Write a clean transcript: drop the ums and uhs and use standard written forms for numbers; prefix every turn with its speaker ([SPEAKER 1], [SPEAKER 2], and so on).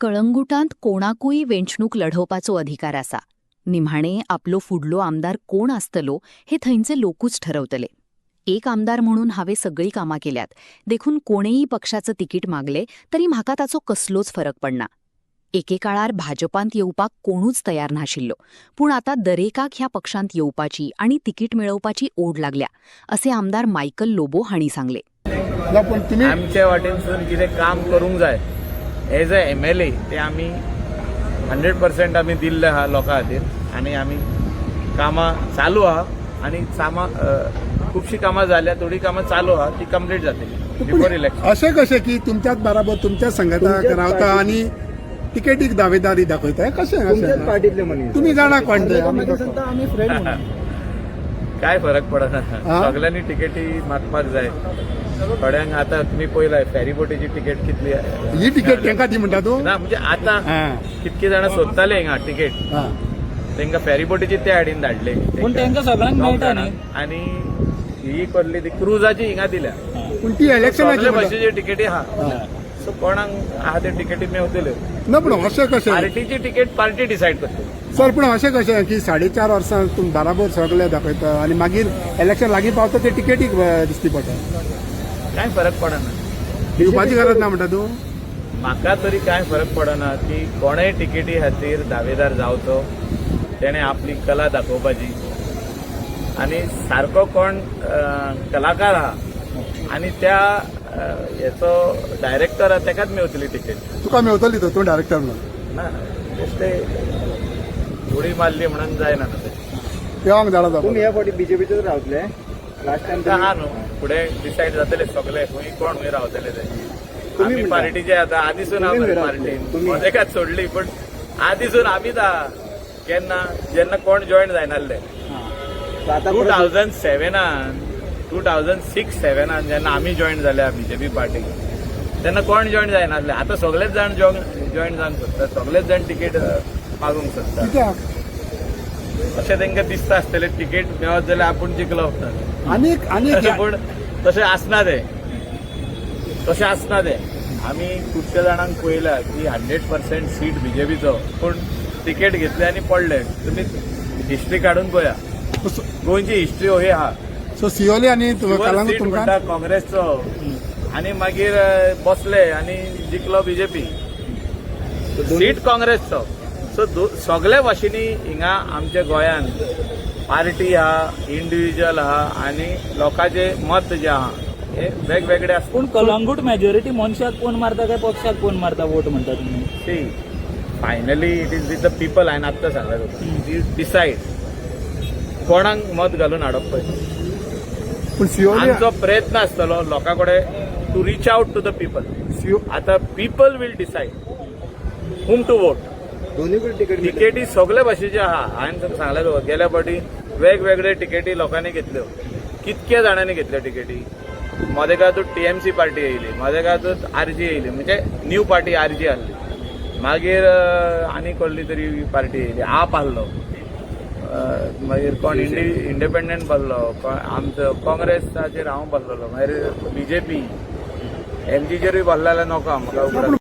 [SPEAKER 1] कळंगुटांत कोणाकूय वेंचणूक लढोवपाचो अधिकार आसा. निम्हाणे आपलो फुडलो आमदार कोण आसतलो हे थंयचे लोकूच ठरवतले. एक आमदार म्हणून हांवें सगळीं कामां केल्यात, देखून कोणेय पक्षाचं तिकीट मागले तरी म्हाका ताचो कसलोच फरक पडना. एके काळार भाजपांत येवपाक कोणूच तयार नाशिल्लो, पूण आतां दरेकाक ह्या पक्षांत येवपाची आनी तिकीट मेळोवपाची ओढ लागल्या, असे आमदार मायकल लोबो हांणी सांगले.
[SPEAKER 2] आमच्या वाटेनसून कितें काम करूंक जाय एज अ MLA ते आमी 100% आमी दिल्ले आहा लोकां खातीर आनी आमी कामां चालू आहा आनी खुबशीं कामां जाल्या, थोडी कामां चालू आहा, ती कंप्लीट जातली बिफोर इलेक्शन.
[SPEAKER 3] अशें कशें की तुमच्याच बरोबर तुमच्या संघात रावता आनी तिकेटीक दावेदारी दाखयता, हें कशें
[SPEAKER 4] पार्टीतले मनीस
[SPEAKER 3] तुम्ही जाणा कोण ते?
[SPEAKER 4] आम्ही फ्रेंड म्हणून
[SPEAKER 2] काय फरक पडना, सगळ्यांनी तिकेटी मागपाक जाय. थोड्यांक आतां तुमी पळयलां फेरीबोटीची तिकेट कितली
[SPEAKER 3] ही तिकेट तांकां दी म्हणटा तूं?
[SPEAKER 2] ना, म्हणजे आतां कितके जाणां सोदताले हिंगा तिकेट, तांकां फेरीबोटीची ते हाडीन धाडले
[SPEAKER 4] पण तांकां सगळ्यांक मेळटा न्ही.
[SPEAKER 2] आनी ही करली ती क्रुजाची हिंगा दिल्या.
[SPEAKER 3] पूण ती इलेक्शनाची
[SPEAKER 2] सगळे भाशेची तिकेटी आहा, सो कोणाक आहा ते तिकेटी मेवतल्यो.
[SPEAKER 3] ना पूण अशें कशें
[SPEAKER 2] पार्टीची तिकेट पार्टी डिसायड करतली.
[SPEAKER 3] सर, पूण अशें कशें की 4.5 वर्सां तुमी बराबर सगळे दाखयता आनी मागीर इलेक्शन लागीं पावता ते तिकेटीक दिसती पडटा.
[SPEAKER 2] काय फरक पडना,
[SPEAKER 3] येवपाची गरज ना म्हणटा तूं?
[SPEAKER 2] म्हाका तरी काय फरक पडना की कोणेय तिकेटी खातीर दावेदार जावचो, तेणे आपली कला दाखोवपाची आनी सारको कोण कलाकार आहा आनी त्या हेचो डायरेक्टर आहा तेकाच मेवतली तिकेट.
[SPEAKER 3] तुका मेवतली तर तूं डायरेक्टर म्हणून?
[SPEAKER 2] ना बेश्टे उडी मारली म्हणून जायना ते.
[SPEAKER 3] देवांक धाडा जाता.
[SPEAKER 4] तुम्ही ह्या फावटी बीजेपीचेच रावतले. लास्ट टाइम
[SPEAKER 2] आहा न्हू, फुडें डिसायड जातले सगळे खंय कोण खंय रावतले ते. आमी पार्टीचे आतां आदीसून आमी पार्टीन मजेकात सोडली, पण आदीसून आमीच आहा. केन्ना जेन्ना कोण जॉयन जायनासले 2006-07 जेन्ना आमी जॉयन जाल्या बीजेपी पार्टीक, तेन्ना कोण जॉयन जायनासले. आतां सगळेच जाण जॉयन जावंक सोदतात, सगळेच जाण तिकेट मागूंक सोदतात.
[SPEAKER 3] कित्याक?
[SPEAKER 2] अशें तांकां दिसता आसतलें तिकेट मेळत जाल्यार आपूण जिखलो.
[SPEAKER 3] आनी
[SPEAKER 2] पूण तशें आसना तें, तशें आसना तें. आमी खुबश्या जाणांक पळयला की 100% सीट बीजेपीचो, पूण तिकेट घेतले आनी पडले. तुमी हिस्ट्री काडून पळया, गोंयची हिस्ट्री हो ही आहा.
[SPEAKER 3] सो सियोली आनी कलंगूट
[SPEAKER 2] सीट
[SPEAKER 3] तुमकां
[SPEAKER 2] म्हणटा काँग्रेसचो आनी मागीर बसले आनी जिखलो बीजेपी, सीट काँग्रेसचो. सो सगळे भाशेनी हिंगा आमच्या गोंयान पार्टी आहा, इंडिव्हिज्युअल आहा आनी लोकांचे मत जे आहा हे वेगवेगळे आसता.
[SPEAKER 4] पूण कलंगूट मेजॉरिटी मनशाक कोण मारता काय पक्षाक कोण मारता वोट म्हणटा तुमी?
[SPEAKER 2] See finally it is with the people. हांवें आत्तां सांगला तुका, डिसायड कोणाक मत घालून हाडप पळय.
[SPEAKER 3] पूण सियोली
[SPEAKER 2] आमचो प्रयत्न आसतलो लोकां कडेन to reach out to the people. आतां people will decide whom to vote. तिकेटी सगळे भाशेचे आहा. हांवें सांगलें तुका, गेल्या फावटी वेगवेगळे तिकेटी लोकांनी घेतल्यो. कितक्या जाणांनी घेतल्यो तिकेटी. मदें काळातूच TMC पार्टी येयली, मदें काळातूच RG येयली, म्हणजे न्यू पार्टी RG आहली. मागीर आनी कसली तरी पार्टी येयली, आप आहलो, मागीर कोण इंडिपेंडंट बसलो, आमचो काँग्रेसाचेर हांव बसलोलो, मागीर BJP, MG चेरूय बसलें जाल्यार नोको म्हाका.